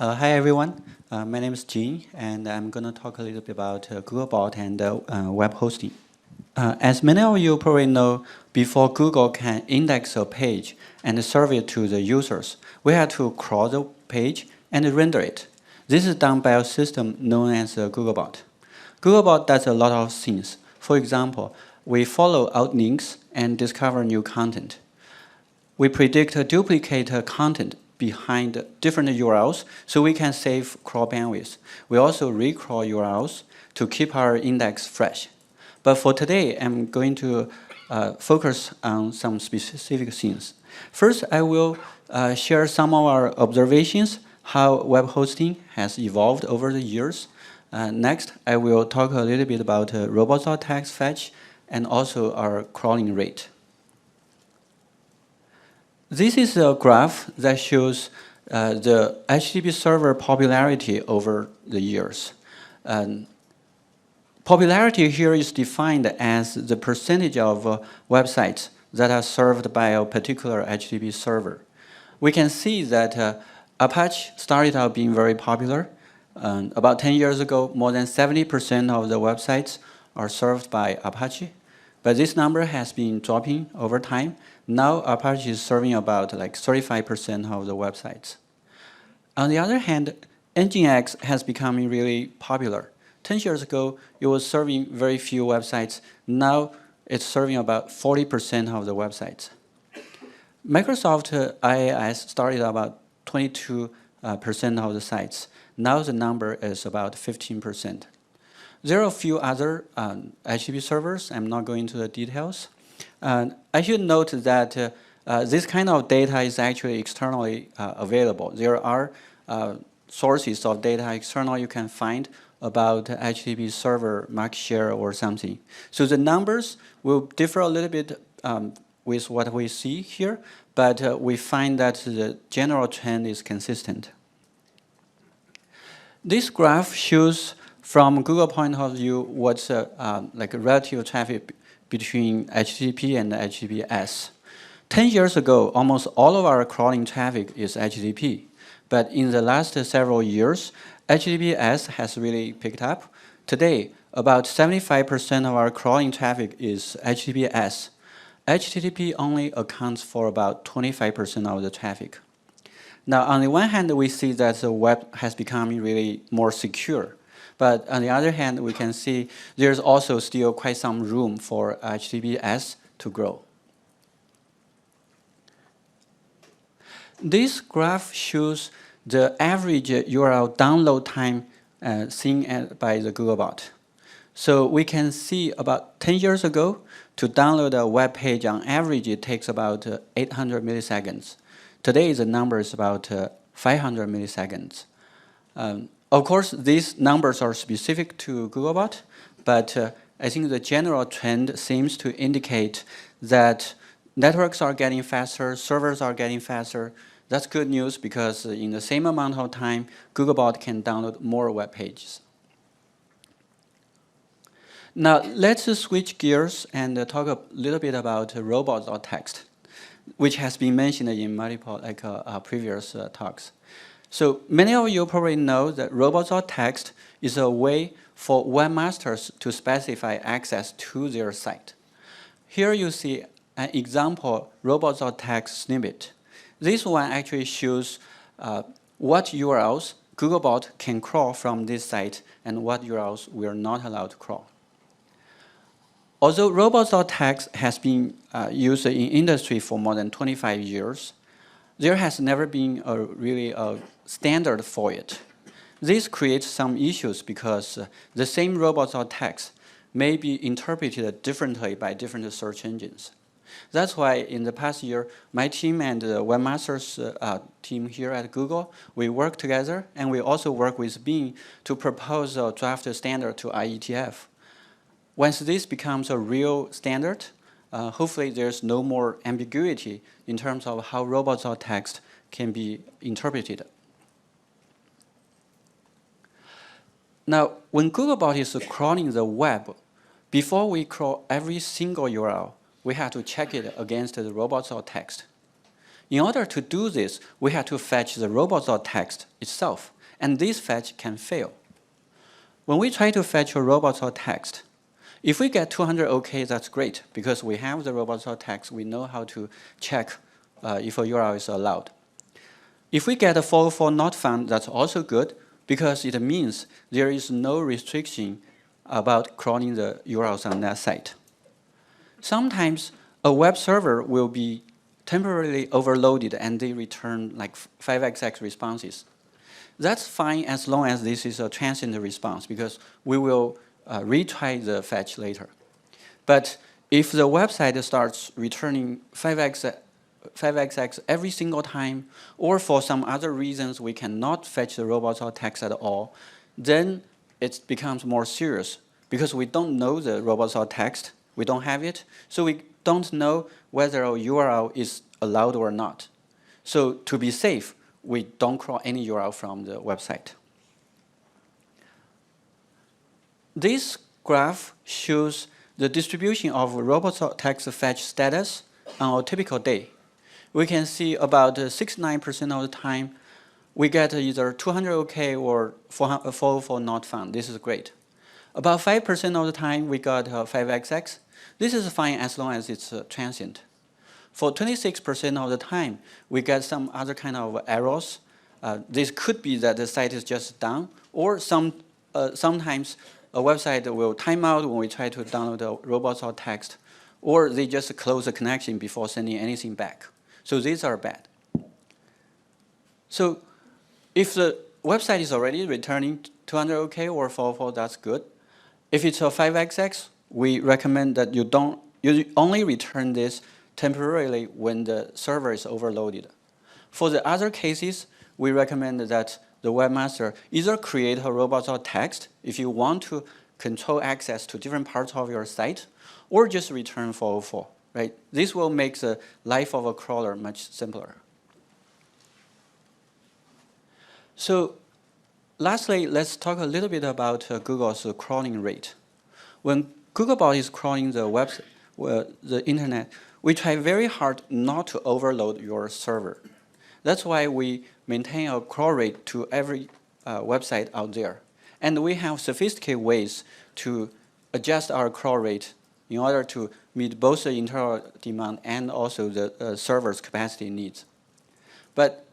Hi everyone, my name is Jin, and I'm going to talk a little bit about Googlebot and web hosting. As many of you probably know, before Google can index a page and serve it to the users, we had to crawl the page and render it. This is done by a system known as Googlebot. Googlebot does a lot of things. For example, we follow outlinks and discover new content. We predict duplicate content behind different URLs so we can save crawl bandwidth. We also recrawl URLs to keep our index fresh. But for today, I'm going to focus on some specific things. First, I will share some of our observations, how web hosting has evolved over the years. Next, I will talk a little bit about robots.txt fetch and also our crawling rate. This is a graph that shows the HTTP server popularity over the years. Popularity here is defined as the percentage of websites that are served by a particular HTTP server. We can see that Apache started out being very popular. About 10 years ago, more than 70% of the websites are served by Apache. But this number has been dropping over time. Now Apache is serving about like 35% of the websites. On the other hand, Nginx has become really popular. 10 years ago, it was serving very few websites. Now it's serving about 40% of the websites. Microsoft IaaS started about 22% of the sites. Now the number is about 15%. There are a few other HTTP servers. I'm not going into the details. I should note that this kind of data is actually externally available. There are sources of data externally you can find about HTTP server market share or something. So the numbers will differ a little bit with what we see here, but we find that the general trend is consistent. This graph shows from Google point of view what's like relative traffic between HTTP and HTTPS. 10 years ago, almost all of our crawling traffic is HTTP. But in the last several years, HTTPS has really picked up. Today, about 75% of our crawling traffic is HTTPS. HTTP only accounts for about 25% of the traffic. Now, on the one hand, we see that the web has become really more secure. But on the other hand, we can see there's also still quite some room for HTTPS to grow. This graph shows the average URL download time seen by the Googlebot. So we can see about 10 years ago, to download a web page on average, it takes about 800 milliseconds. Today, the number is about 500 milliseconds. Of course, these numbers are specific to Googlebot, but I think the general trend seems to indicate that networks are getting faster, servers are getting faster. That's good news because in the same amount of time, Googlebot can download more web pages. Now, let's switch gears and talk a little bit about robots.txt, which has been mentioned in multiple previous talks. So many of you probably know that robots.txt is a way for webmasters to specify access to their site. Here you see an example robots.txt snippet. This one actually shows what URLs Googlebot can crawl from this site and what URLs we are not allowed to crawl. Although robots.txt has been used in industry for more than 25 years, there has never been really a standard for it. This creates some issues because the same robots.txt may be interpreted differently by different search engines. That's why in the past year, my team and the webmasters team here at Google, we work together and we also work with Bing to propose a draft standard to IETF. Once this becomes a real standard, hopefully there's no more ambiguity in terms of how robots.txt can be interpreted. Now, when Googlebot is crawling the web, before we crawl every single URL, we have to check it against the robots.txt. In order to do this, we have to fetch the robots.txt itself, and this fetch can fail. When we try to fetch a robots.txt, if we get 200 OK, that's great, because we have the robots.txt, we know how to check if a URL is allowed. If we get a 404 not found, that's also good, because it means there is no restriction about crawling the URLs on that site. Sometimes a web server will be temporarily overloaded and they return like 5xx responses. That's fine as long as this is a transient response, because we will retry the fetch later. But if the website starts returning 5xx every single time, or for some other reasons we cannot fetch the robots.txt at all, then it becomes more serious, because we don't know the robots.txt, we don't have it, so we don't know whether a URL is allowed or not. So to be safe, we don't crawl any URL from the website. This graph shows the distribution of robots.txt fetch status on a typical day. We can see about 69% of the time we get either 200 OK or 404 not found. This is great. About 5% of the time we got 5xx. This is fine as long as it's transient. For 26% of the time, we get some other kind of errors. This could be that the site is just down, or sometimes a website will time out when we try to download the robots.txt, or they just close the connection before sending anything back. So these are bad. So if the website is already returning 200 OK or 404, that's good. If it's a 5xx, we recommend that you only return this temporarily when the server is overloaded. For the other cases, we recommend that the webmaster either create a robots.txt if you want to control access to different parts of your site, or just return 404. Right? This will make the life of a crawler much simpler. So lastly, let's talk a little bit about Google's crawling rate. When Googlebot is crawling the internet, we try very hard not to overload your server. That's why we maintain a crawl rate to every website out there. And we have sophisticated ways to adjust our crawl rate in order to meet both the internal demand and also the server's capacity needs. But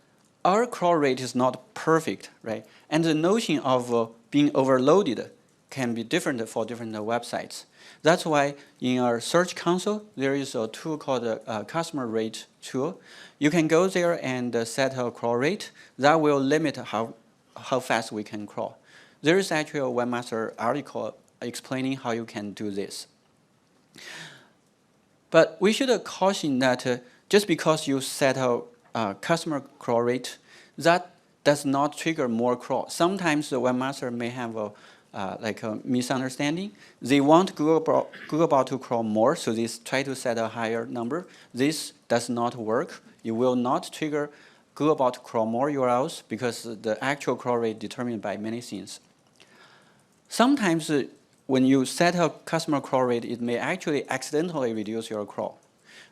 our crawl rate is not perfect, right? And the notion of being overloaded can be different for different websites. That's why in our Search Console, there is a tool called a customer rate tool. You can go there and set a crawl rate. That will limit how fast we can crawl. There is actually a webmaster article explaining how you can do this. But we should caution that just because you set a customer crawl rate, that does not trigger more crawl. Sometimes the webmaster may have a misunderstanding. They want Googlebot to crawl more, so they try to set a higher number. This does not work. It will not trigger Googlebot to crawl more URLs because the actual crawl rate determined by many things. Sometimes when you set a customer crawl rate, it may actually accidentally reduce your crawl.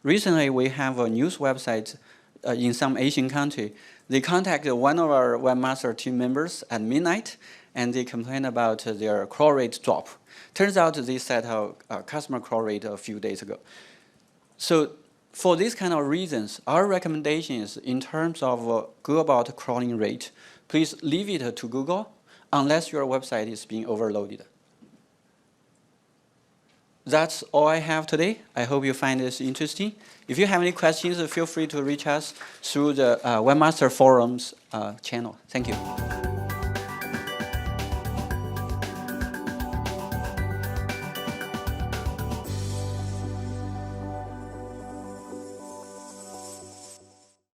Recently, we have a news website in some Asian country. They contacted one of our webmaster team members at midnight, and they complained about their crawl rate drop. Turns out they set a customer crawl rate a few days ago. So for these kind of reasons, our recommendation is in terms of Googlebot crawling rate, please leave it to Google unless your website is being overloaded. That's all I have today. I hope you find this interesting. If you have any questions, feel free to reach us through the Webmaster Forums channel. Thank you.